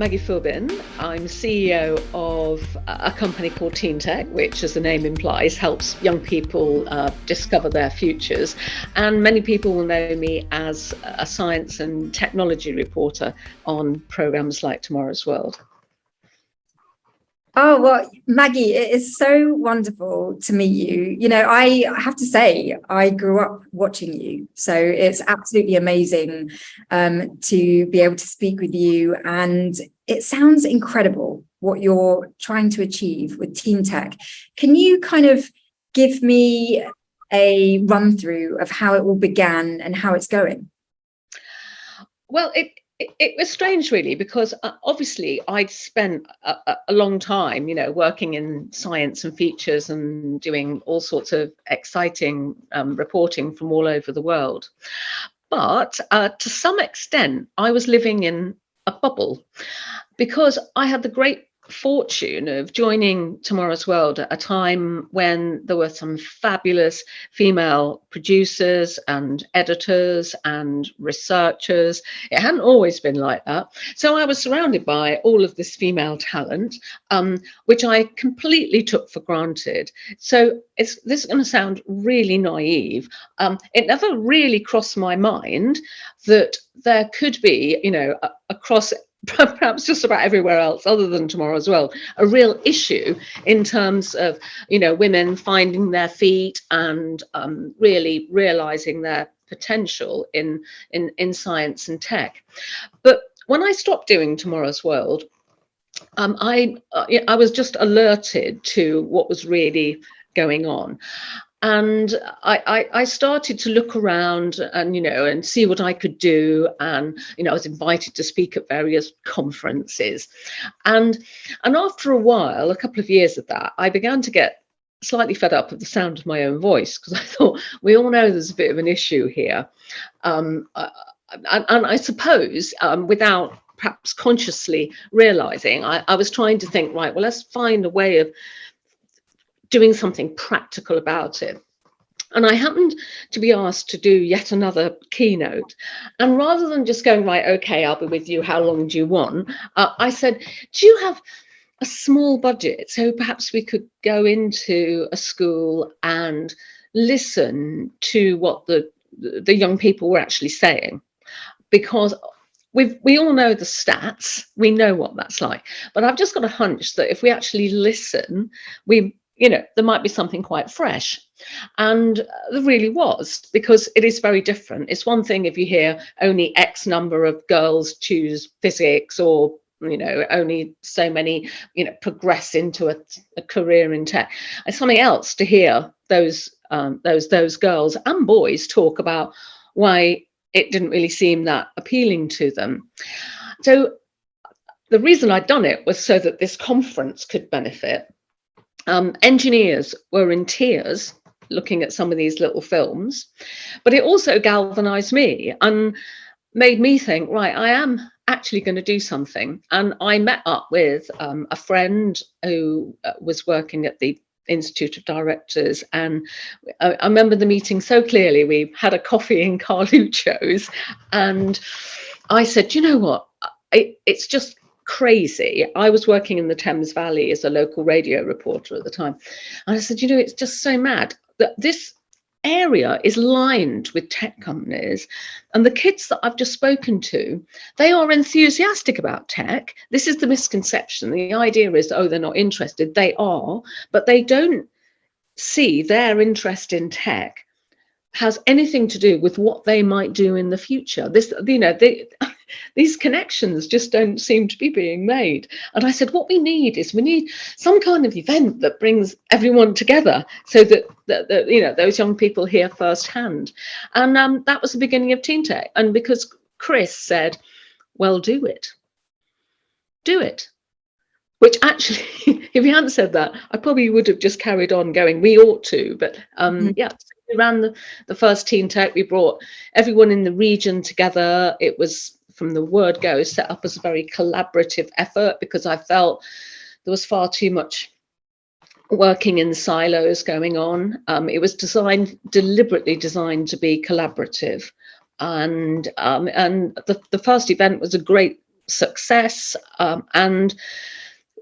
Maggie Philbin. I'm CEO of a company called TeenTech, which, as the name implies, helps young people discover their futures. And many people will know me as a science and technology reporter on programs like Tomorrow's World. Oh, well, Maggie, it is so wonderful to meet you. You know, I have to say, I grew up watching you. So it's absolutely amazing to be able to speak with you. And it sounds incredible what you're trying to achieve with TeenTech. Can you kind of give me a run through of how it all began and how it's going? Well, it was strange, really, because obviously I'd spent a long time, working in science and features and doing all sorts of exciting reporting from all over the world. But to some extent, I was living in a bubble because I had the great fortune of joining Tomorrow's World at a time when there were some fabulous female producers and editors and researchers. It hadn't always been like that. So I was surrounded by all of this female talent, which I completely took for granted. So this is going to sound really naive. It never really crossed my mind that there could be, across perhaps just about everywhere else other than Tomorrow's World, a real issue in terms of, women finding their feet and really realizing their potential in science and tech. But when I stopped doing Tomorrow's World, I was just alerted to what was really going on. And I started to look around and see what I could do. And, I was invited to speak at various conferences. And after a while, a couple of years of that, I began to get slightly fed up of the sound of my own voice, because I thought, we all know there's a bit of an issue here. And I suppose without perhaps consciously realizing, I was trying to think, right, well, let's find a way of doing something practical about it. And I happened to be asked to do yet another keynote. And rather than just going, right, okay, I'll be with you, how long do you want? I said, do you have a small budget? So perhaps we could go into a school and listen to what the young people were actually saying. Because we all know the stats, we know what that's like. But I've just got a hunch that if we actually listen, there might be something quite fresh. And there really was, because it is very different. It's one thing if you hear only X number of girls choose physics, or only so many progress into a career in tech. It's something else to hear those girls and boys talk about why it didn't really seem that appealing to them. So the reason I'd done it was so that this conference could benefit. Engineers were in tears looking at some of these little films, but it also galvanized me and made me think, right, I am actually going to do something. And I met up with a friend who was working at the Institute of Directors, and I remember the meeting so clearly. We had a coffee in Carluccio's, and I said, you know what, it's just crazy. I was working in the Thames Valley as a local radio reporter at the time. And I said, it's just so mad that this area is lined with tech companies, and the kids that I've just spoken to, they are enthusiastic about tech. This is the misconception. The idea is, oh, they're not interested. They are, but they don't see their interest in tech has anything to do with what they might do in the future. These connections just don't seem to be being made. And I said, what we need some kind of event that brings everyone together, so that those young people hear firsthand. And that was the beginning of TeenTech. And because Chris said, well, do it. Which actually, if he hadn't said that, I probably would have just carried on going, we ought to. But yeah, so we ran the first TeenTech. We brought everyone in the region together. It was, from the word go, set up as a very collaborative effort, because I felt there was far too much working in silos going on. It was deliberately designed to be collaborative. And the first event was a great success. And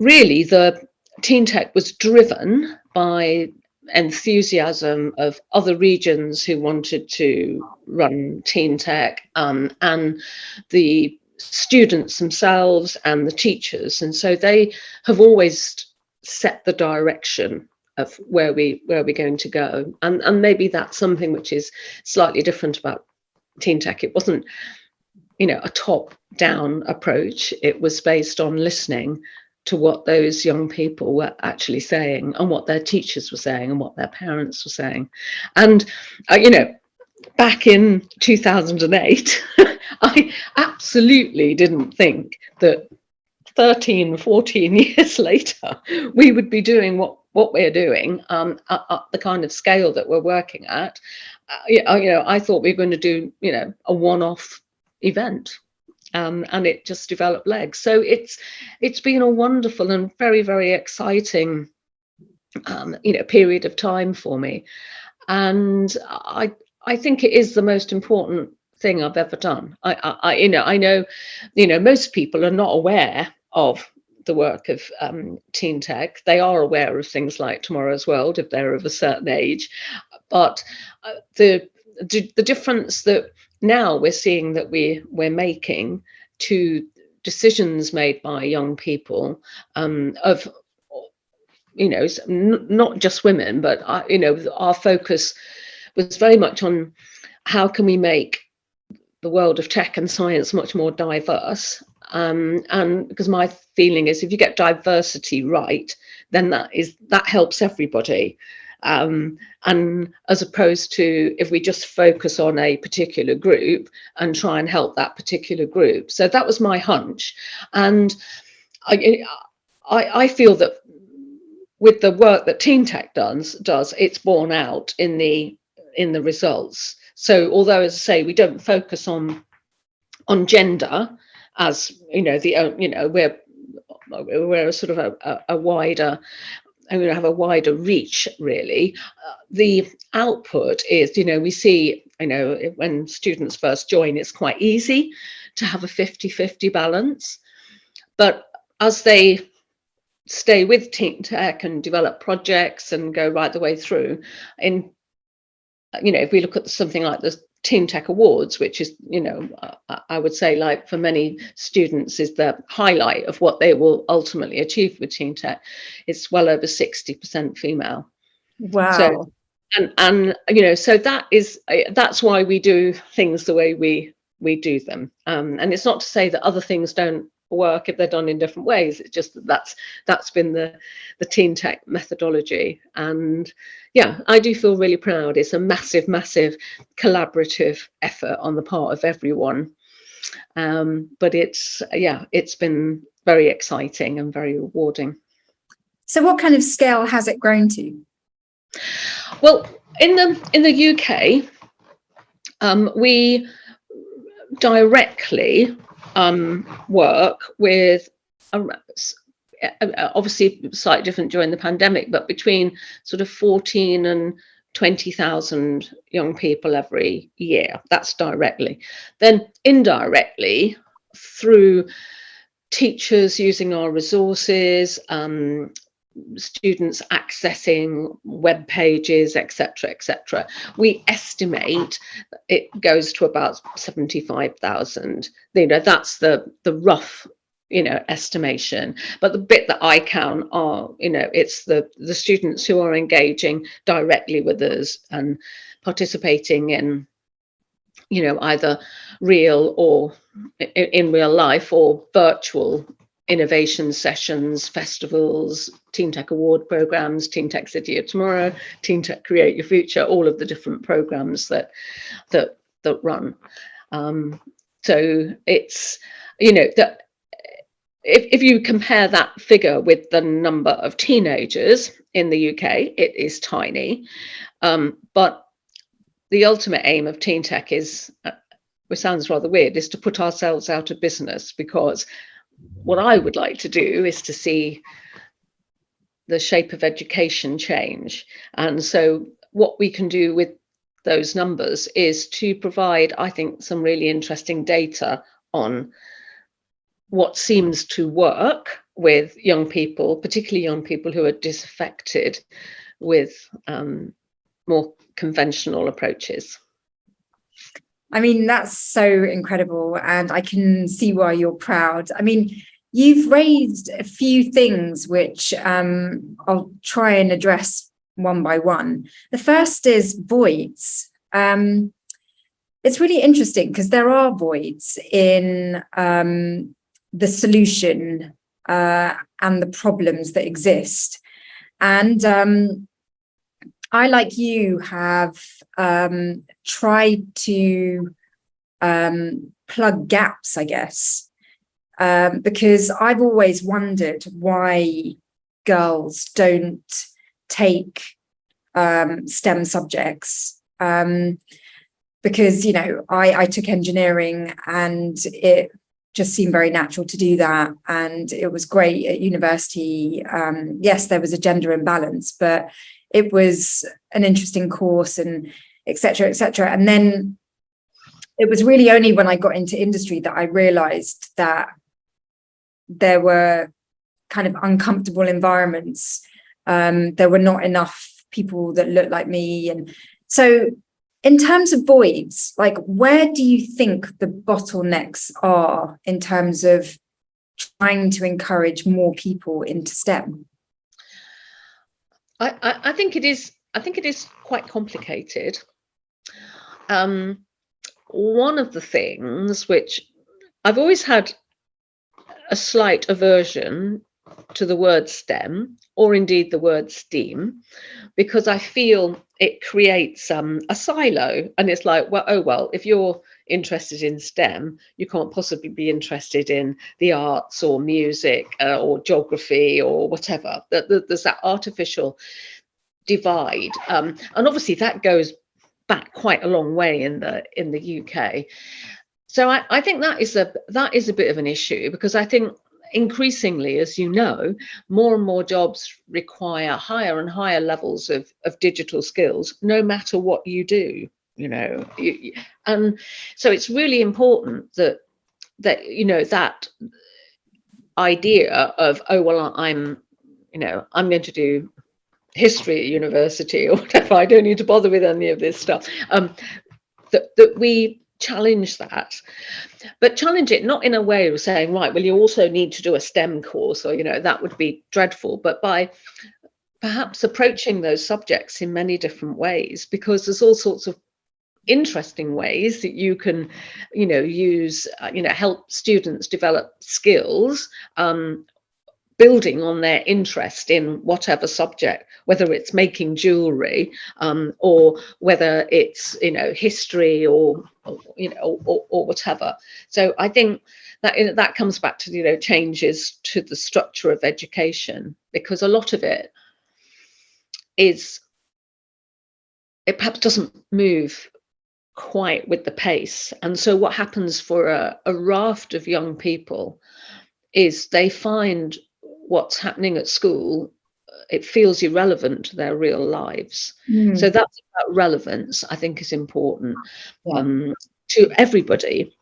really, the TeenTech was driven by enthusiasm of other regions who wanted to run TeenTech, and the students themselves and the teachers. And so they have always set the direction of where we're going to go. And maybe that's something which is slightly different about TeenTech. It wasn't, a top-down approach. It was based on listening to what those young people were actually saying, and what their teachers were saying, and what their parents were saying. And back in 2008, I absolutely didn't think that 13, 14 years later, we would be doing what we're doing at the kind of scale that we're working at. I thought we were going to do, a one-off event. And it just developed legs. So it's been a wonderful and very, very exciting, period of time for me. And I think it is the most important thing I've ever done. I know, most people are not aware of the work of TeenTech. They are aware of things like Tomorrow's World if they're of a certain age, but the difference that now we're seeing that we're making to decisions made by young people, of not just women, but our focus was very much on how can we make the world of tech and science much more diverse. And because my feeling is if you get diversity right, then that helps everybody. And as opposed to if we just focus on a particular group and try and help that particular group. So that was my hunch. And I feel that with the work that TeenTech does, it's borne out in the results. So although, as I say, we don't focus on gender as we're sort of a wider, have a wider reach, really. The output is, we see, when students first join, it's quite easy to have a 50-50 balance. But as they stay with TeenTech and develop projects and go right the way through, if we look at something like the TeenTech Awards, which is, I would say, like for many students, is the highlight of what they will ultimately achieve with TeenTech. It's well over 60% female. Wow. So, and so that's why we do things the way we do them. And it's not to say that other things don't work if they're done in different ways. It's just that's been the TeenTech methodology. And yeah, I do feel really proud. It's a massive collaborative effort on the part of everyone, but it's been very exciting and very rewarding. So what kind of scale has it grown to? Well, in the UK, we directly work with, obviously slightly different during the pandemic, but between sort of 14 and 20,000 young people every year. That's directly. Then indirectly, through teachers using our resources, students accessing web pages, etc., we estimate it goes to about 75,000. That's the rough estimation. But the bit that I count are, it's the students who are engaging directly with us and participating in, either real or in real life or virtual innovation sessions, festivals, TeenTech Award programs, TeenTech City of Tomorrow, TeenTech Create Your Future, all of the different programs that run. So it's, that if you compare that figure with the number of teenagers in the UK, it is tiny. But the ultimate aim of TeenTech is, which sounds rather weird, is to put ourselves out of business, because what I would like to do is to see the shape of education change. And so what we can do with those numbers is to provide, I think, some really interesting data on what seems to work with young people, particularly young people who are disaffected with more conventional approaches. I mean, that's so incredible, and I can see why you're proud. I mean, you've raised a few things which I'll try and address one by one. The first is voids. It's really interesting because there are voids in the solution and the problems that exist. And I, like you, have tried to plug gaps, I guess, because I've always wondered why girls don't take STEM subjects. Because, you know, I took engineering and it just seemed very natural to do that. And it was great at university. Yes, there was a gender imbalance, but it was an interesting course, and et cetera, et cetera. And then it was really only when I got into industry that I realized that there were kind of uncomfortable environments. There were not enough people that looked like me. And so in terms of voids, like, where do you think the bottlenecks are in terms of trying to encourage more people into STEM? I think it is. I think it is quite complicated. One of the things which I've always had a slight aversion to the word STEM, or indeed the word STEAM, because I feel it creates a silo, and it's like, well, oh well, if you're interested in STEM, you can't possibly be interested in the arts or music or geography or whatever. There's that artificial divide, and obviously that goes back quite a long way in the UK. So I think that is a bit of an issue, because I think increasingly, as you know, more and more jobs require higher and higher levels of digital skills, no matter what you do, you know. And so it's really important that you know, that idea of, oh well, I'm going to do history at university or whatever, I don't need to bother with any of this stuff, that we challenge that, but challenge it not in a way of saying, right, well, you also need to do a STEM course, or, you know, that would be dreadful, but by perhaps approaching those subjects in many different ways, because there's all sorts of interesting ways that you can, you know, use, help students develop skills, building on their interest in whatever subject, whether it's making jewelry, or whether it's, you know, history or whatever. So I think that that comes back to, you know, changes to the structure of education, because a lot of it perhaps doesn't move quite with the pace. And so what happens for a raft of young people is they find what's happening at school, it feels irrelevant to their real lives. So that's about relevance, I think, is important to everybody.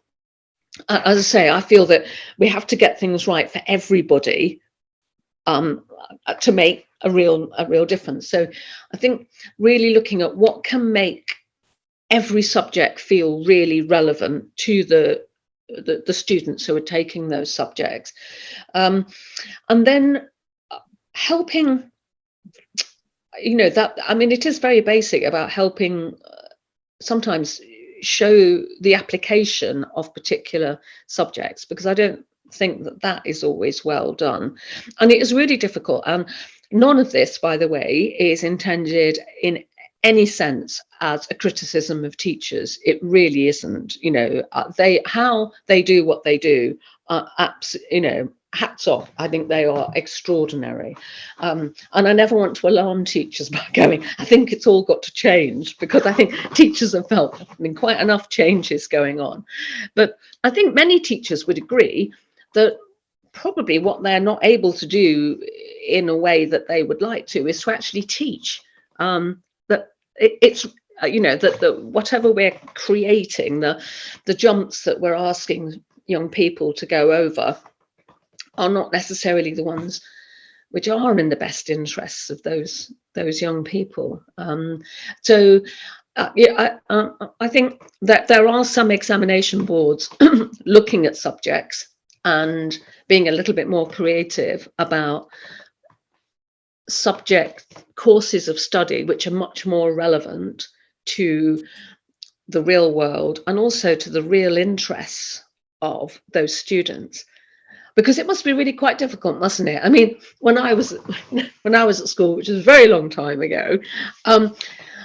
As I say, I feel that we have to get things right for everybody to make a real difference. So I think really looking at what can make every subject feel really relevant to the students who are taking those subjects, and then helping, you know, that, I mean, it is very basic about helping sometimes show the application of particular subjects, because I don't think that is always well done, and it is really difficult. And none of this, by the way, is intended in any sense as a criticism of teachers. It really isn't. You know, how they do what they do, you know, hats off. I think they are extraordinary, and I never want to alarm teachers by going, I think it's all got to change, because I think teachers have felt, I mean, quite enough changes going on. But I think many teachers would agree that probably what they're not able to do in a way that they would like to is to actually teach. That it's, you know, that whatever we're creating, the jumps that we're asking young people to go over, are not necessarily the ones which are in the best interests of those young people. I think that there are some examination boards looking at subjects and being a little bit more creative about subject courses of study which are much more relevant to the real world and also to the real interests of those students. Because it must be really quite difficult, mustn't it? I mean, when I was at school, which is a very long time ago,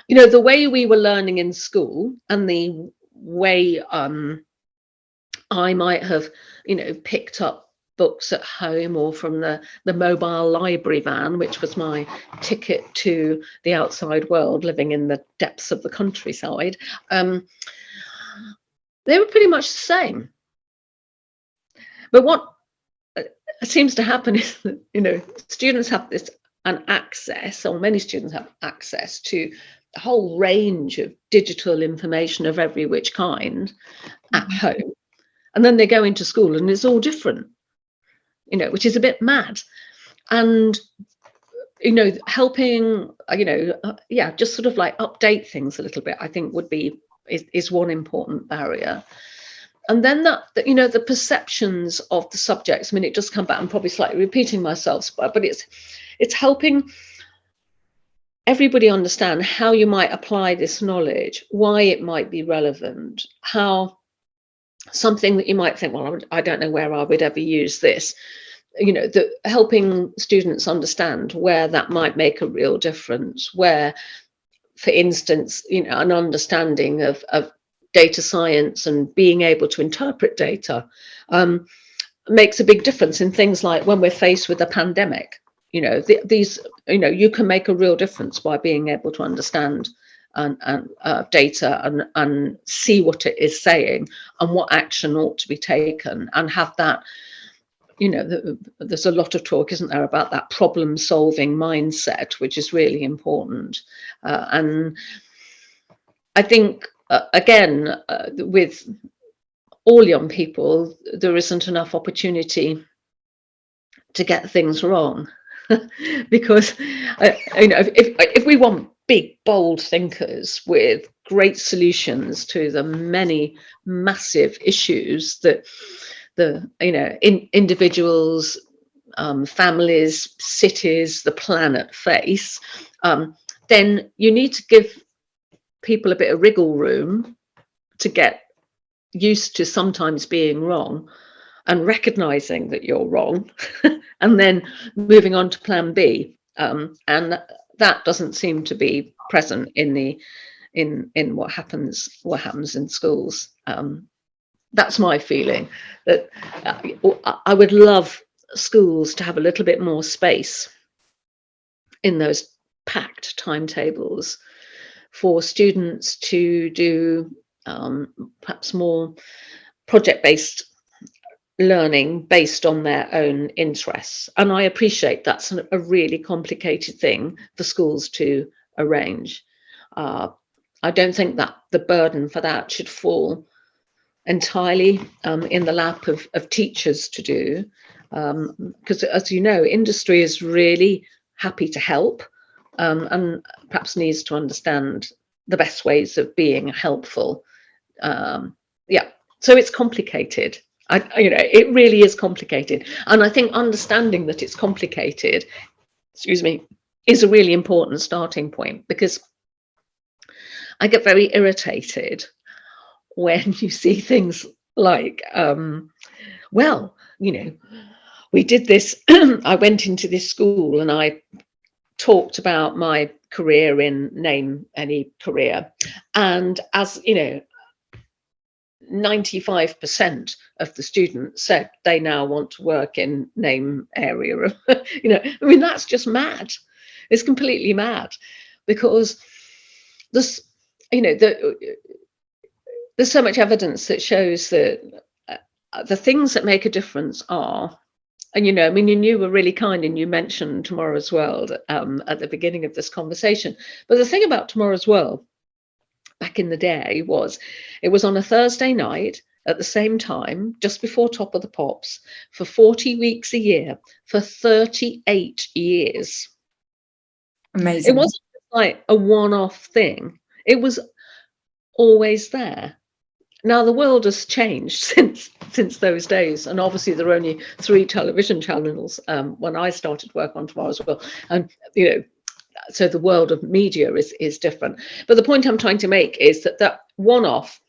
you know, the way we were learning in school and the way I might have, you know, picked up books at home or from the mobile library van, which was my ticket to the outside world, living in the depths of the countryside, they were pretty much the same. But what seems to happen is that, you know, students have an access, or many students have access to a whole range of digital information of every which kind at home, and then they go into school and it's all different, you know, which is a bit mad. And you know, helping, you know, just sort of like update things a little bit, I think is one important barrier. And then that, you know, the perceptions of the subjects, I mean, it does come back, I'm probably slightly repeating myself, but it's helping everybody understand how you might apply this knowledge, why it might be relevant, how something that you might think, well, I don't know where I would ever use this, you know, helping students understand where that might make a real difference, where, for instance, you know, an understanding of data science and being able to interpret data makes a big difference in things like when we're faced with a pandemic. You know, these, you know, you can make a real difference by being able to understand data and see what it is saying and what action ought to be taken, and have that, you know, there's a lot of talk, isn't there, about that problem solving mindset, which is really important. And I think, again, with all young people, there isn't enough opportunity to get things wrong. Because, you know, if we want big, bold thinkers with great solutions to the many massive issues that you know, individuals, families, cities, the planet face, then you need to give people a bit of wriggle room to get used to sometimes being wrong and recognizing that you're wrong, and then moving on to plan B. And that doesn't seem to be present in what happens in schools. That's my feeling, that I would love schools to have a little bit more space in those packed timetables for students to do perhaps more project-based learning based on their own interests. And I appreciate that's a really complicated thing for schools to arrange. I don't think that the burden for that should fall entirely in the lap of teachers to do, because, as you know, industry is really happy to help, and perhaps needs to understand the best ways of being helpful. So it's complicated. You know, it really is complicated, and I think understanding that it's complicated, is a really important starting point, because I get very irritated when you see things like, well, you know, we did this, I went into this school and I talked about my career in name any career, and as you know, 95% of the students said they now want to work in name area of, you know, I mean, that's just mad. It's completely mad, because this, you know, there's so much evidence that shows that the things that make a difference are, and you know, I mean, you were really kind and you mentioned Tomorrow's World at the beginning of this conversation. But the thing about Tomorrow's World back in the day was, it was on a Thursday night at the same time, just before Top of the Pops, for 40 weeks a year, for 38 years. Amazing. It wasn't like a one-off thing. It was always there. Now the world has changed since those days, and obviously there are only 3 television channels when I started work on Tomorrow's World, and so the world of media is different. But the point I'm trying to make is that one-off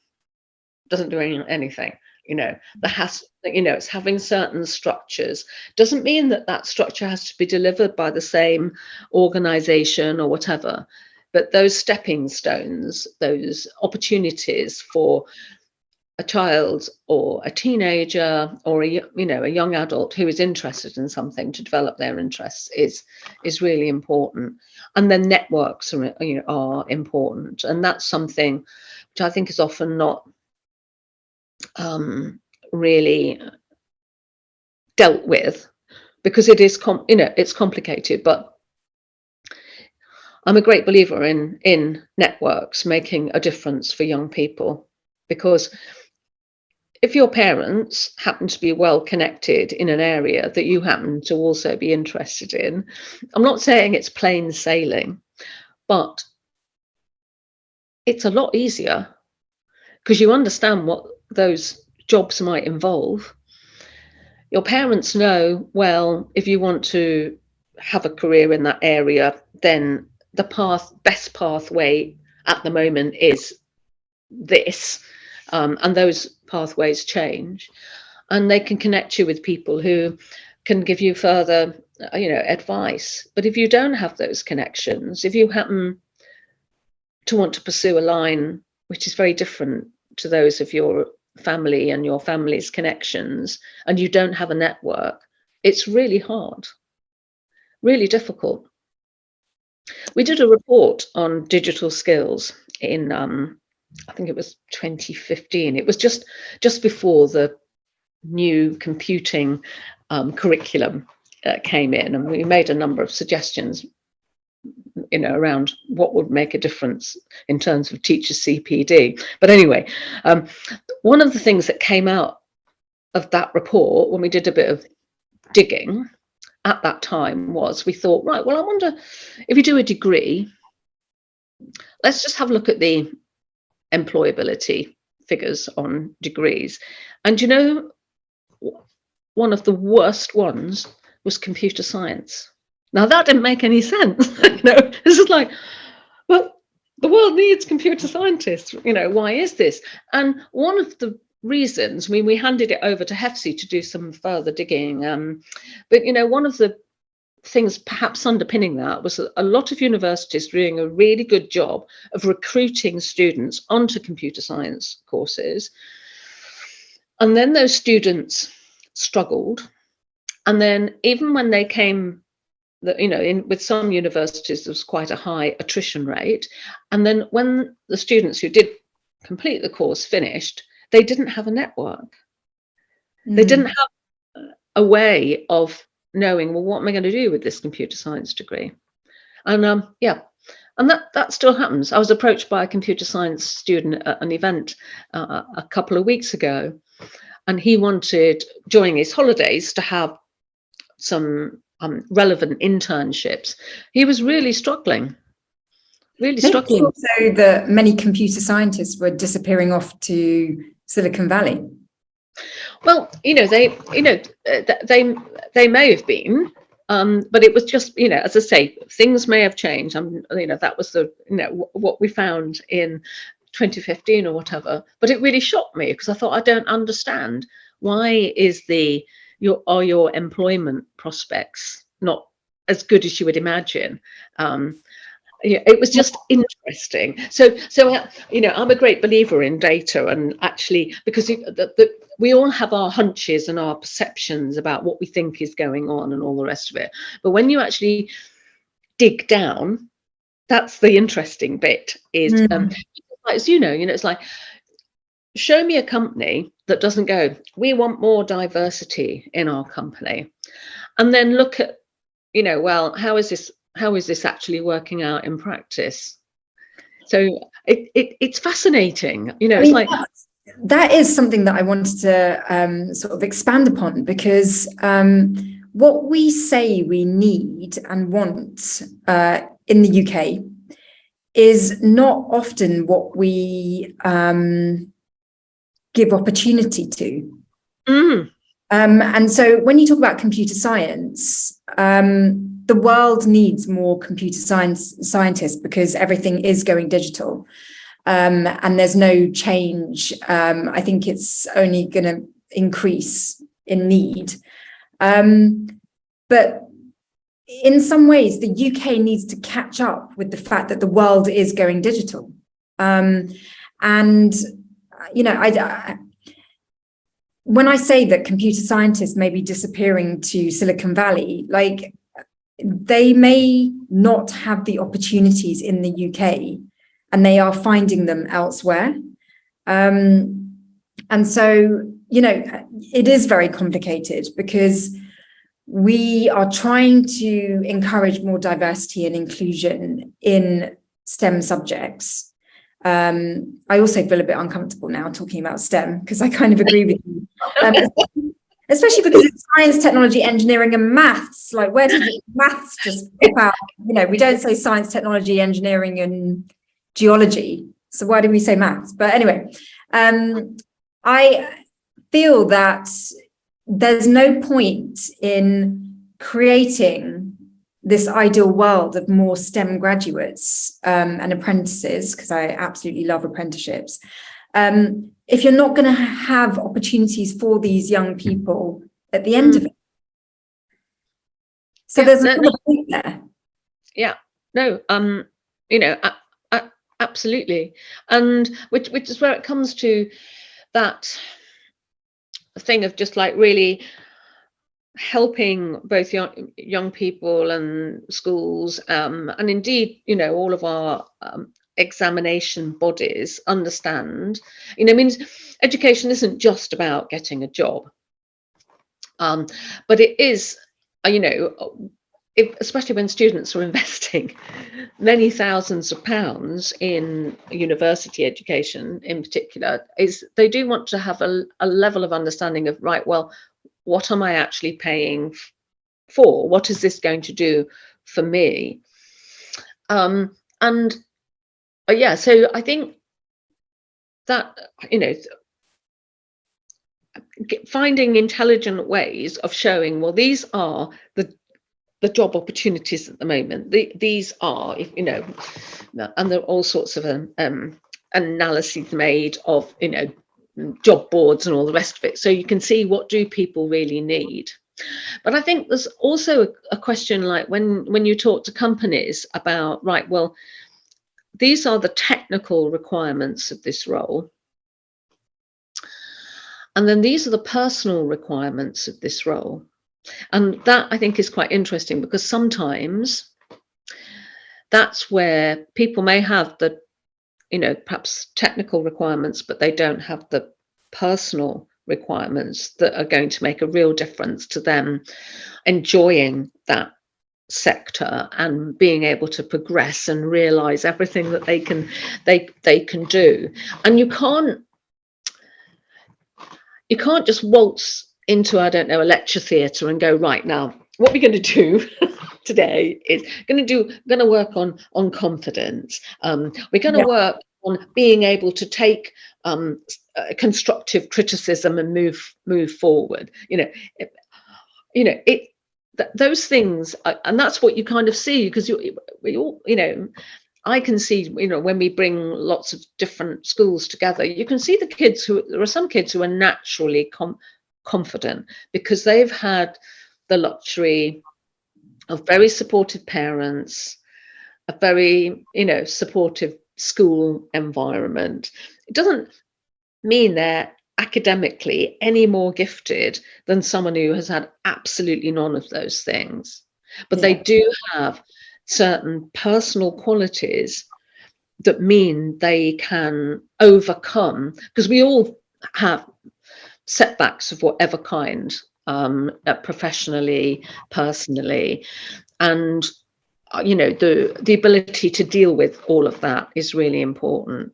doesn't do anything. It's having certain structures doesn't mean that structure has to be delivered by the same organization or whatever, but those stepping stones, those opportunities for a child or a teenager or a young adult who is interested in something to develop their interests is really important. And then networks are important, and that's something which I think is often not really dealt with, because it is it's complicated. But I'm a great believer in networks making a difference for young people, because if your parents happen to be well connected in an area that you happen to also be interested in, I'm not saying it's plain sailing, but it's a lot easier because you understand what those jobs might involve. Your parents know, well, if you want to have a career in that area, then the best pathway at the moment is this, and those pathways change, and they can connect you with people who can give you further advice. But if you don't have those connections, if you happen to want to pursue a line which is very different to those of your family and your family's connections, and you don't have a network, it's really hard, really difficult. We did a report on digital skills in I think it was 2015. It was just before the new computing curriculum came in, and we made a number of suggestions around what would make a difference in terms of teacher CPD. But anyway, one of the things that came out of that report when we did a bit of digging at that time was, we thought, right, well, I wonder if you do a degree, let's just have a look at the employability figures on degrees. And one of the worst ones was computer science. Now that didn't make any sense. This is like, well, the world needs computer scientists. Why is this? And one of the reasons, we handed it over to Hefsey to do some further digging, but one of the things perhaps underpinning that was that a lot of universities doing a really good job of recruiting students onto computer science courses, and then those students struggled, and then even when they came, with some universities there was quite a high attrition rate, and then when the students who did complete the course finished, they didn't have a network. They didn't have a way of knowing, well, what am I going to do with this computer science degree? And and that still happens. I was approached by a computer science student at an event a couple of weeks ago, and he wanted, during his holidays, to have some relevant internships. He was really struggling. Struggling. Also, that many computer scientists were disappearing off to Silicon Valley. Well, they may have been, but it was just, as I say, things may have changed. That was what we found in 2015 or whatever. But it really shocked me, because I thought, I don't understand, why is your employment prospects not as good as you would imagine? It was just interesting. So I'm a great believer in data, and actually, because we all have our hunches and our perceptions about what we think is going on and all the rest of it. But when you actually dig down, that's the interesting bit. Is as it's like, show me a company that doesn't go, we want more diversity in our company, and then look at, well, how is this actually working out in practice? So it's fascinating. It's like, that is something that I wanted to sort of expand upon, because what we say we need and want in the UK is not often what we give opportunity to. And so when you talk about computer science, the world needs more computer scientists, because everything is going digital. And there's no change. I think it's only going to increase in need. But in some ways, the UK needs to catch up with the fact that the world is going digital. And, you know, when I say that computer scientists may be disappearing to Silicon Valley, like, they may not have the opportunities in the UK, and they are finding them elsewhere. And so, you know, it is very complicated, because we are trying to encourage more diversity and inclusion in STEM subjects. I also feel a bit uncomfortable now talking about STEM, because I kind of agree with you. Especially because it's science, technology, engineering, and maths. Like, where did maths just pop out? You know, we don't say science, technology, engineering, and geology. So why do we say maths? But anyway, I feel that there's no point in creating this ideal world of more STEM graduates and apprentices, because I absolutely love apprenticeships, if you're not going to have opportunities for these young people at the end of it. So there's another point there. Yeah, no, you know, absolutely. And which is where it comes to that thing of just like really helping both young people and schools, and indeed, you know, all of our examination bodies understand, you know, means education isn't just about getting a job, but it is, you know, especially when students are investing many thousands of pounds in university education in particular, is they do want to have a level of understanding of, right, well, what am I actually paying for? What is this going to do for me? And yeah, so I think that, you know, finding intelligent ways of showing, well, these are the job opportunities at the moment. These are, you know, and there are all sorts of analyses made of, you know, job boards and all the rest of it, so you can see what do people really need. But I think there's also a question, like when you talk to companies about, right, well, these are the technical requirements of this role, and then these are the personal requirements of this role. And that, I think, is quite interesting, because sometimes that's where people may have the, you know, perhaps technical requirements, but they don't have the personal requirements that are going to make a real difference to them enjoying that sector and being able to progress and realize everything that they can do. And you can't just waltz into, I don't know, a lecture theatre and go, right, now what we're going to do today is going to work on confidence. We're going to work on being able to take constructive criticism and move forward. Those things, and that's what you kind of see, because we all, you know, I can see, you know, when we bring lots of different schools together, you can see there are some kids who are naturally confident because they've had the luxury of very supportive parents, a very, you know, supportive school environment. It doesn't mean they're academically any more gifted than someone who has had absolutely none of those things, but they do have certain personal qualities that mean they can overcome, because we all have setbacks of whatever kind, professionally, personally, and you know, the ability to deal with all of that is really important.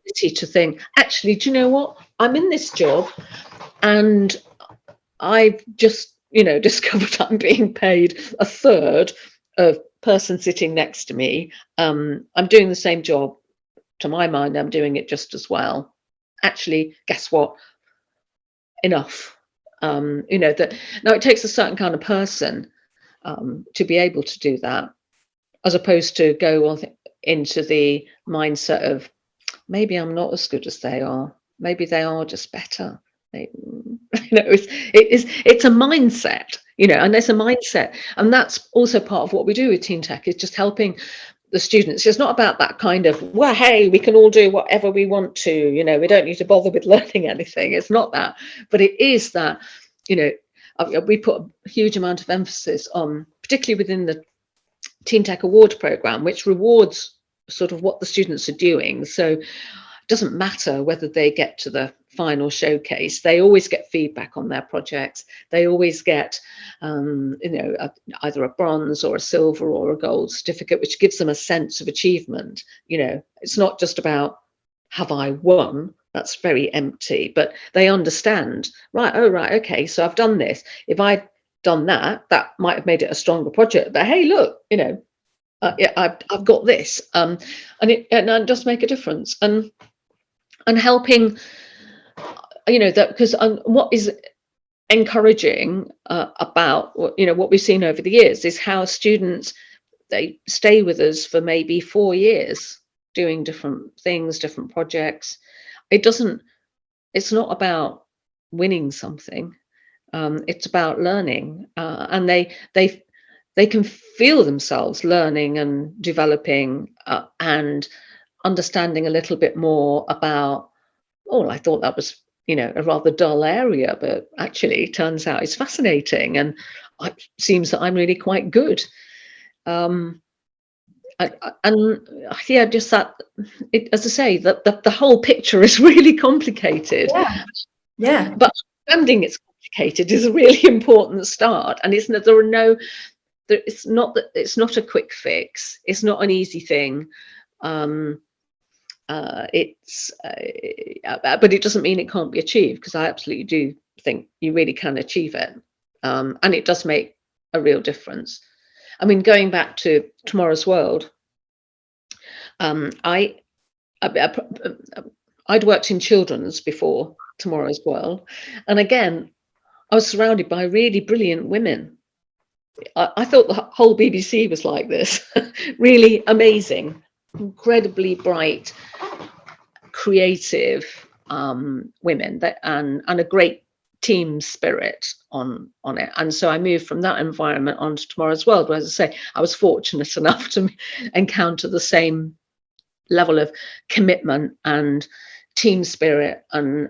ability to think, actually, do you know what? I'm in this job and I've just, discovered I'm being paid a third of person sitting next to me. I'm doing the same job. To my mind, I'm doing it just as well. Actually, guess what? Enough. That now it takes a certain kind of person to be able to do that, as opposed to go into the mindset of maybe I'm not as good as they are. Maybe they are just better. It's a mindset, and there's a mindset, and that's also part of what we do with TeenTech, is just helping the students. It's not about that kind of, well, hey, we can all do whatever we want to, we don't need to bother with learning anything. It's not that, but it is that, we put a huge amount of emphasis on, particularly within the TeenTech Award program, which rewards sort of what the students are doing. So it doesn't matter whether they get to the final showcase, they always get feedback on their projects. They always get either a bronze or a silver or a gold certificate, which gives them a sense of achievement. It's not just about, have I won? That's very empty, but they understand, right, okay, so I've done this. If I'd done that might have made it a stronger project, but hey, look, I've got this, and it does make a difference. And helping, that, because what is encouraging about what we've seen over the years is how students, they stay with us for maybe 4 years doing different things, different projects. It's not about winning something, it's about learning, and they can feel themselves learning and developing, and understanding a little bit more about, I thought that was, a rather dull area, but actually it turns out it's fascinating, and it seems that I'm really quite good. And yeah, just that, as I say, the whole picture is really complicated. Yeah. But understanding it's complicated is a really important start. And it's not a quick fix. It's not an easy thing. But it doesn't mean it can't be achieved, because I absolutely do think you really can achieve it, and it does make a real difference. I mean, going back to Tomorrow's World, I'd worked in children's before Tomorrow's World, and again, I was surrounded by really brilliant women. I thought the whole BBC was like this. Really amazing, incredibly bright, creative women, and a great team spirit on it. And so I moved from that environment onto Tomorrow's World, where, as I say, I was fortunate enough to encounter the same level of commitment and team spirit and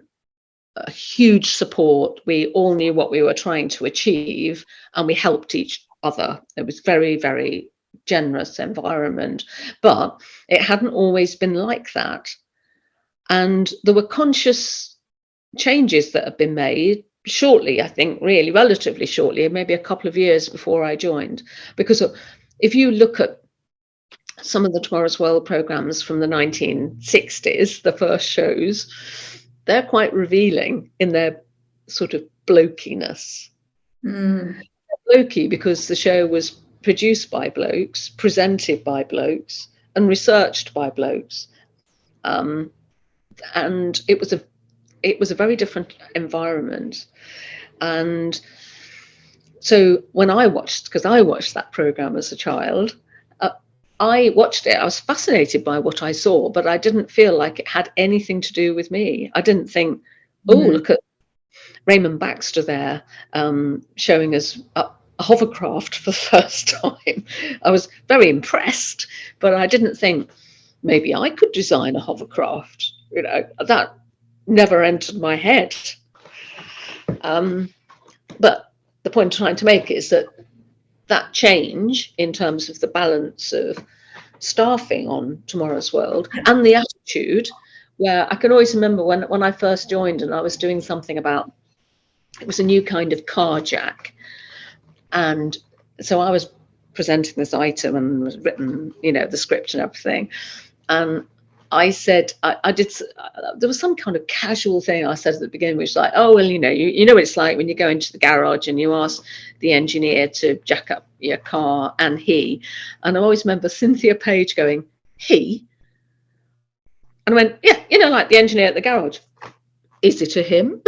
a huge support. We all knew what we were trying to achieve, and we helped each other. It was very, very generous environment, but it hadn't always been like that. And there were conscious changes that have been made shortly, I think, really relatively shortly, maybe a couple of years before I joined. Because if you look at some of the Tomorrow's World programs from the 1960s, the first shows, they're quite revealing in their sort of blokiness. Blokey because the show was produced by blokes, presented by blokes, and researched by blokes. And it was a very different environment. And so when I watched that program as a child, I watched it. I was fascinated by what I saw, but I didn't feel like it had anything to do with me. I didn't think, look at Raymond Baxter there, showing us a hovercraft for the first time. I was very impressed, but I didn't think maybe I could design a hovercraft. That never entered my head. But the point I'm trying to make is that change in terms of the balance of staffing on Tomorrow's World and the attitude, where I can always remember when I first joined and I was doing something about, it was a new kind of car jack. And so I was presenting this item and was written, the script and everything. And I said, there was some kind of casual thing I said at the beginning, which was like, oh, well, you know what it's like when you go into the garage and you ask the engineer to jack up your car, and I always remember Cynthia Page going, he? And I went, yeah, like the engineer at the garage. Is it a him?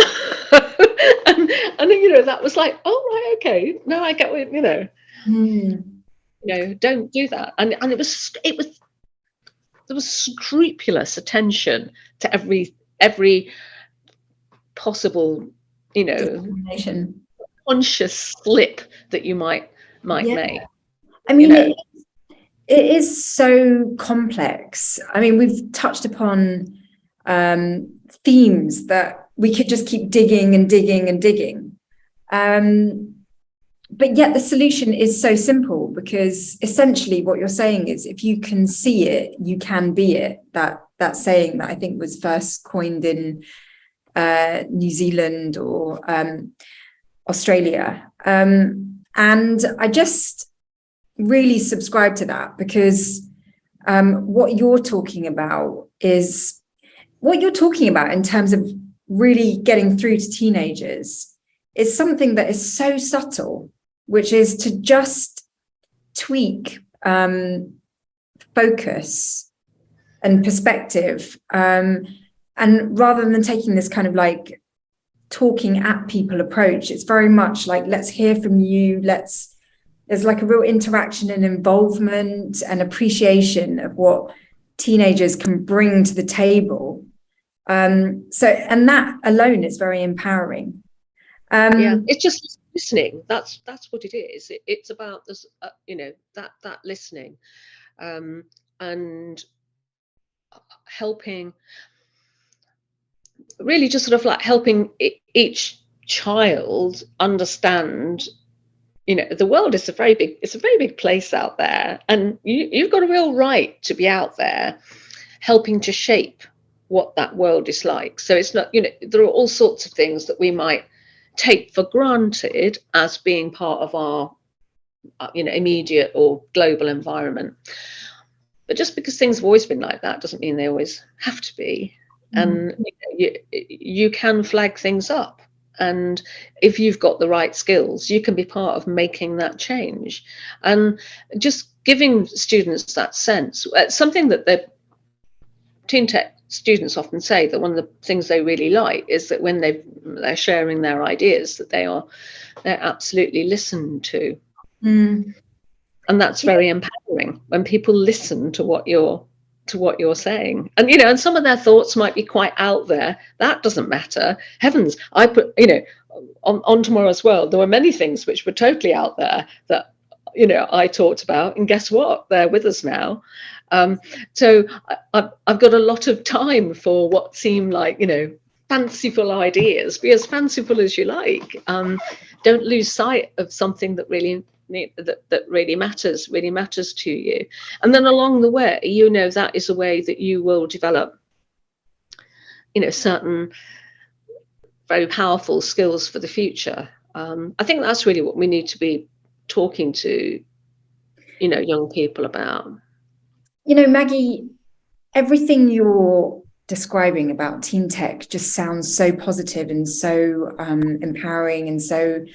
and that was like, oh, right, okay. No, I get what, don't do that. And it was there was scrupulous attention to every possible, conscious slip that you might make. I mean, it is so complex. I mean, we've touched upon themes that we could just keep digging and digging and digging. But yet the solution is so simple, because essentially what you're saying is, if you can see it, you can be it. That saying that I think was first coined in New Zealand or Australia. And I just really subscribe to that, because what you're talking about is what you're talking about in terms of really getting through to teenagers is something that is so subtle, which is to just tweak focus and perspective. And rather than taking this kind of like talking at people approach, it's very much like, let's hear from you. There's like a real interaction and involvement and appreciation of what teenagers can bring to the table. And that alone is very empowering. It's just listening. That's what it is. It's about this, that listening, and helping, really just sort of like helping each child understand, the world is a very big place out there, and you've got a real right to be out there helping to shape what that world is like. So it's not, there are all sorts of things that we might take for granted as being part of our immediate or global environment, but just because things have always been like that doesn't mean they always have to be. And you can flag things up, and if you've got the right skills, you can be part of making that change, and just giving students that sense. Something that the TeenTech students often say, that one of the things they really like is that when they're sharing their ideas, that they're absolutely listened to. And that's very empowering when people listen to what you're saying. And and some of their thoughts might be quite out there. That doesn't matter. Heavens, I put on Tomorrow's World, there were many things which were totally out there that I talked about, and guess what, they're with us now. So I've got a lot of time for what seem like fanciful ideas. Be as fanciful as you like. Don't lose sight of something that really matters to you, and then along the way that is a way that you will develop certain very powerful skills for the future. I think that's really what we need to be talking to young people about. Maggie, everything you're describing about TeenTech just sounds so positive and so empowering and so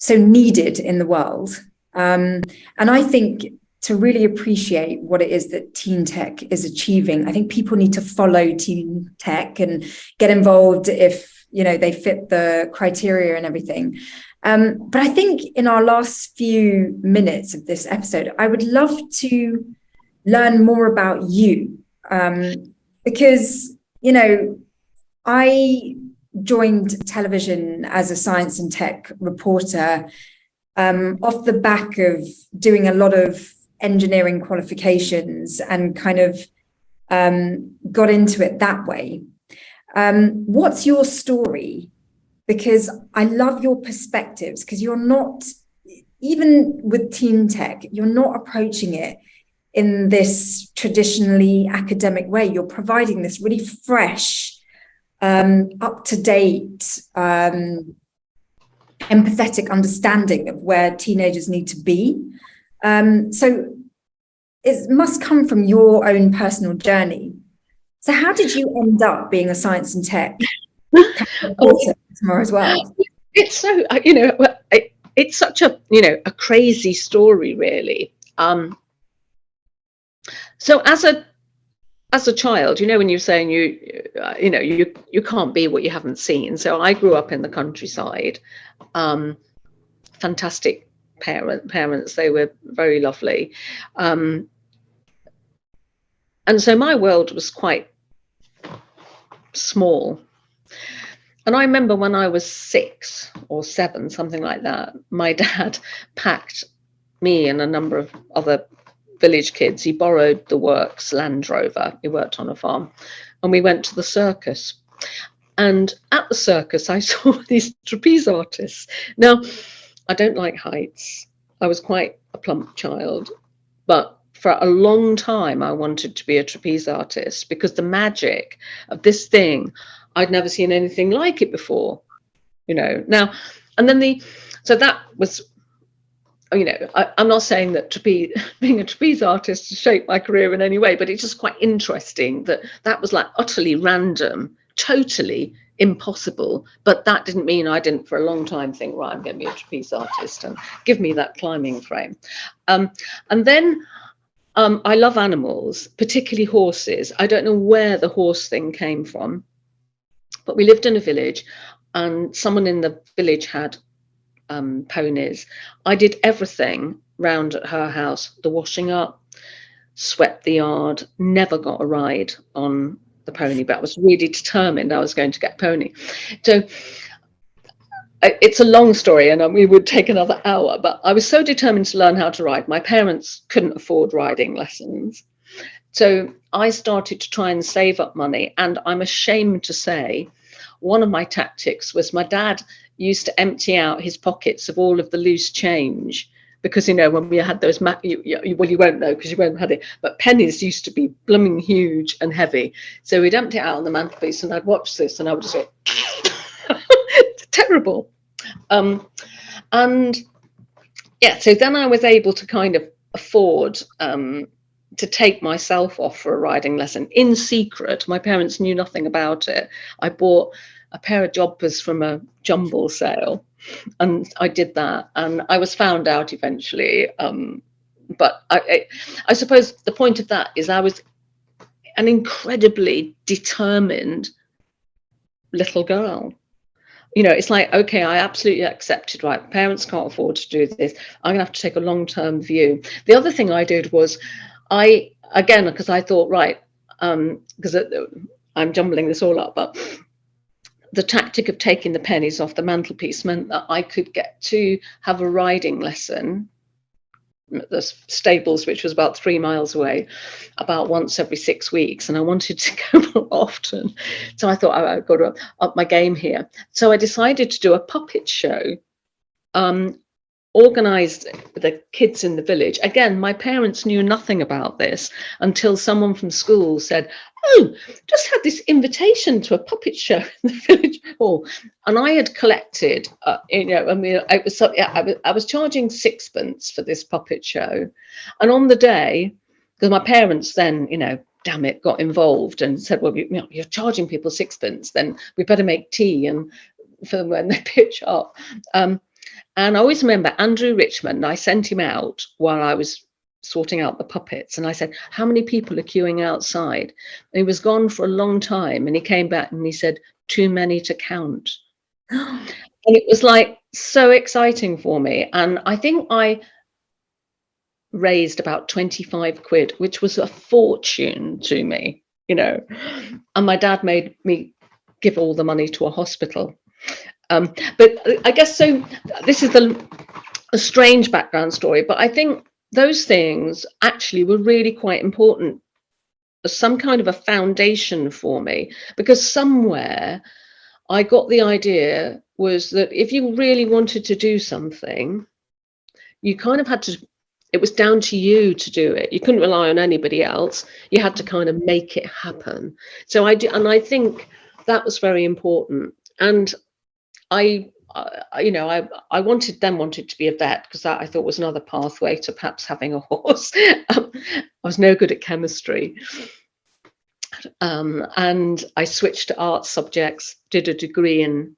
needed in the world. And I think to really appreciate what it is that TeenTech is achieving, I think people need to follow TeenTech and get involved if they fit the criteria and everything. But I think in our last few minutes of this episode, I would love to learn more about you, because I joined television as a science and tech reporter off the back of doing a lot of engineering qualifications, and kind of got into it that way. What's your story? Because I love your perspectives, because you're not, even with TeenTech, you're not approaching it in this traditionally academic way. You're providing this really fresh, up-to-date, empathetic understanding of where teenagers need to be. So it must come from your own personal journey. So how did you end up being a science and tech Oh, customer as well? it's so, it's such a, a crazy story, really. So as a child, when you're saying you can't be what you haven't seen. So I grew up in the countryside. Fantastic parents. They were very lovely. And so my world was quite small. And I remember when I was 6 or 7, something like that, my dad packed me and a number of other village kids. He borrowed the works Land Rover. He worked on a farm. And we went to the circus. And at the circus, I saw these trapeze artists. Now, I don't like heights. I was quite a plump child. But for a long time, I wanted to be a trapeze artist because the magic of this thing, I'd never seen anything like it before, Now, and then so that was, I'm not saying that being a trapeze artist has shaped my career in any way, but it's just quite interesting that was like utterly random, totally impossible. But that didn't mean I didn't for a long time think, right, I'm going to be a trapeze artist and give me that climbing frame. And then I love animals, particularly horses. I don't know where the horse thing came from, but we lived in a village and someone in the village had ponies. I did everything round at her house, the washing up, swept the yard, never got a ride on the pony, but I was really determined I was going to get a pony. So it's a long story and we would take another hour, but I was so determined to learn how to ride. My parents couldn't afford riding lessons. So I started to try and save up money. And I'm ashamed to say, one of my tactics was my dad used to empty out his pockets of all of the loose change because, when we had those, well, you won't know because you won't have had it, but pennies used to be blooming huge and heavy. So we'd empty it out on the mantelpiece and I'd watch this and I would just go, it's terrible. And yeah, so then I was able to kind of afford to take myself off for a riding lesson in secret. My parents knew nothing about it. I bought a pair of jobbers from a jumble sale and I did that and I was found out eventually. But I suppose the point of that is I was an incredibly determined little girl. It's like, okay, I absolutely accepted, right, parents can't afford to do this. I'm gonna have to take a long-term view. The other thing I did was because I thought, right, because I'm jumbling this all up, but the tactic of taking the pennies off the mantelpiece meant that I could get to have a riding lesson at the stables, which was about 3 miles away, about once every 6 weeks. And I wanted to go more often. So I thought, I've got to up my game here. So I decided to do a puppet show, organised the kids in the village. Again, my parents knew nothing about this until someone from school said, oh, just had this invitation to a puppet show in the village hall. And I had collected, I was charging 6pence for this puppet show. And on the day, because my parents then, damn it, got involved and said, well, you're charging people 6pence, then we better make tea and for when they pitch up. And I always remember Andrew Richmond, I sent him out while I was sorting out the puppets. And I said, how many people are queuing outside? And he was gone for a long time. And he came back and he said, too many to count. And it was like so exciting for me. And I think I raised about 25 quid, which was a fortune to me, And my dad made me give all the money to a hospital. But I guess so. This is a strange background story, but I think those things actually were really quite important as some kind of a foundation for me, because somewhere I got the idea was that if you really wanted to do something, you kind of had to, it was down to you to do it. You couldn't rely on anybody else. You had to kind of make it happen. So I do, and I think that was very important. And I wanted to be a vet because that I thought was another pathway to perhaps having a horse. I was no good at chemistry. And I switched to art subjects, did a degree in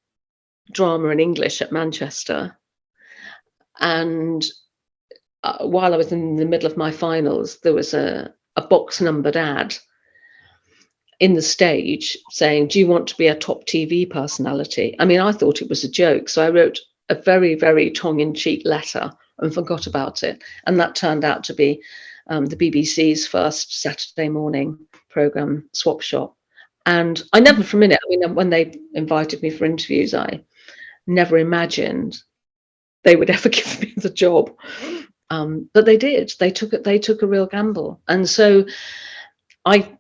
drama and English at Manchester. And while I was in the middle of my finals, there was a box numbered ad in the Stage saying, "Do you want to be a top TV personality?" I mean, I thought it was a joke. So I wrote a very, very tongue-in-cheek letter and forgot about it. And that turned out to be the BBC's first Saturday morning programme, Swap Shop. And I never for a minute, I mean, when they invited me for interviews, I never imagined they would ever give me the job. But they did. They took a real gamble. And so I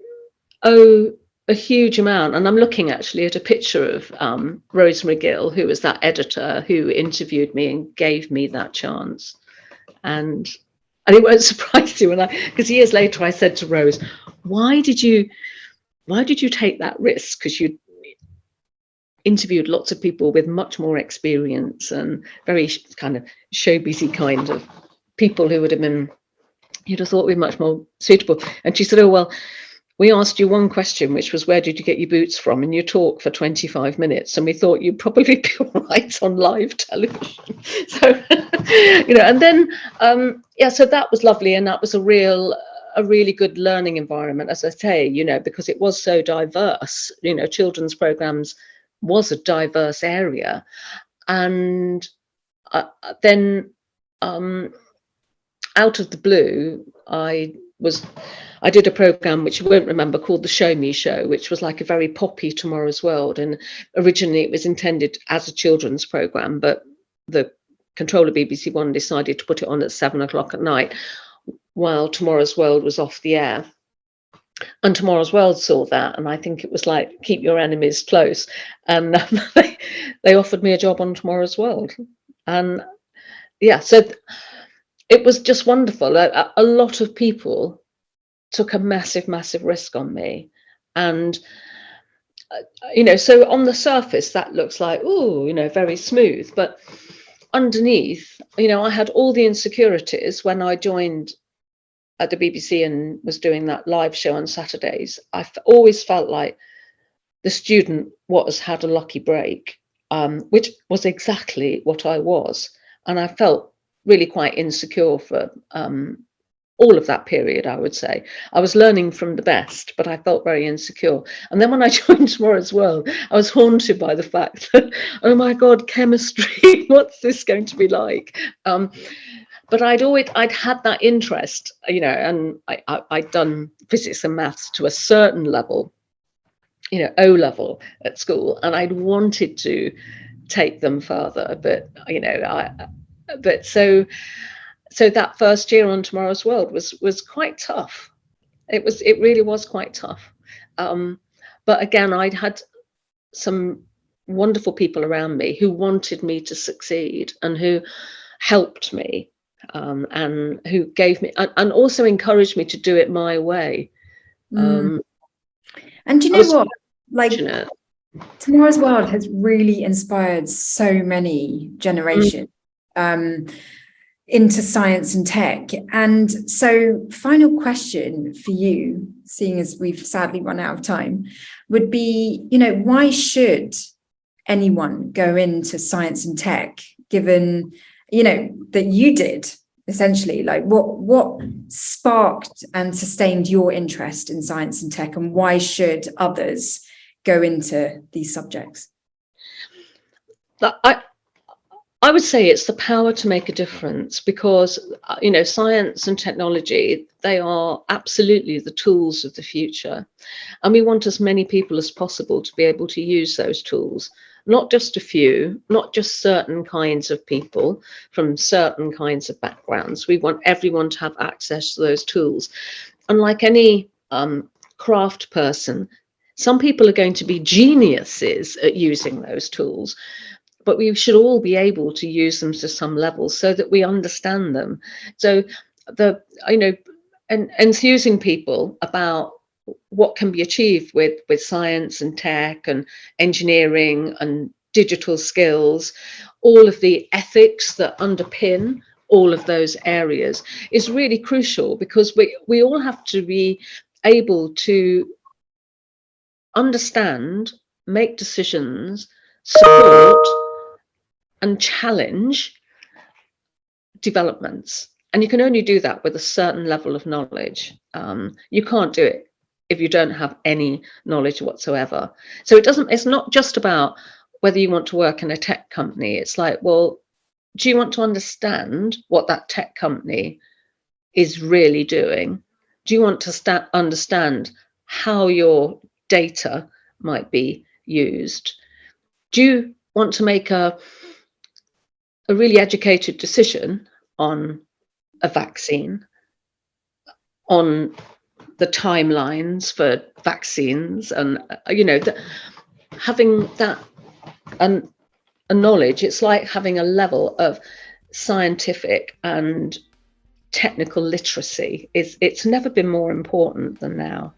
owe a huge amount. And I'm looking actually at a picture of Rose McGill, who was that editor who interviewed me and gave me that chance. And it won't surprise you because years later I said to Rose, why did you take that risk? Because you interviewed lots of people with much more experience and very kind of showbizy kind of people who would have been, you'd have thought, would be much more suitable. And she said, "Oh, well, we asked you one question, which was, where did you get your boots from? And you talk for 25 minutes. And we thought you'd probably be all right on live television." So, and then, so that was lovely. And that was a really good learning environment, as I say, because it was so diverse. Children's programs was a diverse area. And then out of the blue, I did a program which you won't remember called The Show Me Show, which was like a very poppy Tomorrow's World. And originally it was intended as a children's program, but the controller BBC One decided to put it on at 7:00 at night while Tomorrow's World was off the air. And Tomorrow's World saw that, and I think it was like, keep your enemies close. And they offered me a job on Tomorrow's World. And so it was just wonderful. A lot of people took a massive, massive risk on me. And, so on the surface, that looks like, very smooth. But underneath, I had all the insecurities when I joined at the BBC and was doing that live show on Saturdays. I always felt like the student had a lucky break, which was exactly what I was. And I felt really quite insecure for all of that period, I would say. I was learning from the best, but I felt very insecure. And then when I joined Tomorrow's World, I was haunted by the fact that, oh my God, chemistry, what's this going to be like? But I'd had that interest, and I'd done physics and maths to a certain level, O level at school, and I'd wanted to take them further. But, so that first year on Tomorrow's World was quite tough. It really was quite tough. But again, I'd had some wonderful people around me who wanted me to succeed and who helped me. And who gave me and also encouraged me to do it my way. And do you know what? Like, Tomorrow's World has really inspired so many generations into science and tech. And so, final question for you, seeing as we've sadly run out of time, would be, why should anyone go into science and tech, given that you did, essentially? Like, what sparked and sustained your interest in science and tech, and why should others go into these subjects? I would say it's the power to make a difference, because science and technology, they are absolutely the tools of the future, and we want as many people as possible to be able to use those tools. Not just a few, not just certain kinds of people from certain kinds of backgrounds. We want everyone to have access to those tools. And like any craft person, some people are going to be geniuses at using those tools, but we should all be able to use them to some level so that we understand them. So enthusing people about what can be achieved with science and tech and engineering and digital skills, all of the ethics that underpin all of those areas is really crucial, because we all have to be able to understand, make decisions, support and challenge developments. And you can only do that with a certain level of knowledge. You can't do it if you don't have any knowledge whatsoever. So it's not just about whether you want to work in a tech company. It's like, well, do you want to understand what that tech company is really doing? Do you want to understand how your data might be used? Do you want to make a really educated decision on a vaccine, on the timelines for vaccines, and having that and a knowledge? It's like having a level of scientific and technical literacy. It's never been more important than now.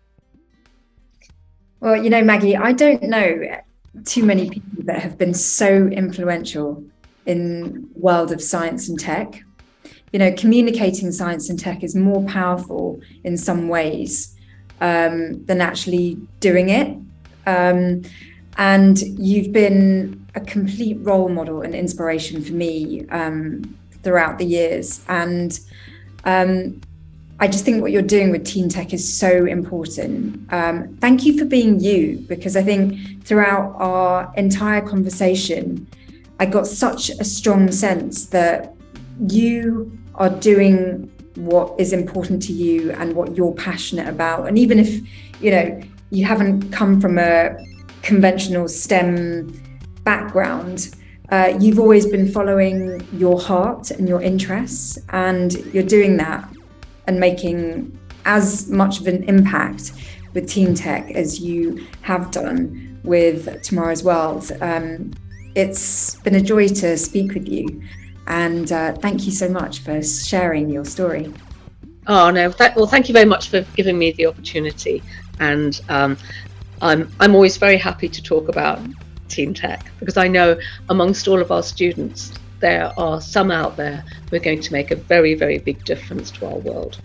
Well, Maggie, I don't know too many people that have been so influential in the world of science and tech. Communicating science and tech is more powerful in some ways than actually doing it. And you've been a complete role model and inspiration for me throughout the years. And I just think what you're doing with TeenTech is so important. Thank you for being you, because I think throughout our entire conversation, I got such a strong sense that you are doing what is important to you and what you're passionate about. And even if, you haven't come from a conventional STEM background, you've always been following your heart and your interests, and you're doing that and making as much of an impact with TeenTech as you have done with Tomorrow's World. It's been a joy to speak with you, and thank you so much for sharing your story. Oh no, well, thank you very much for giving me the opportunity, and I'm always very happy to talk about TeenTech, because I know amongst all of our students there are some out there who are going to make a very, very big difference to our world.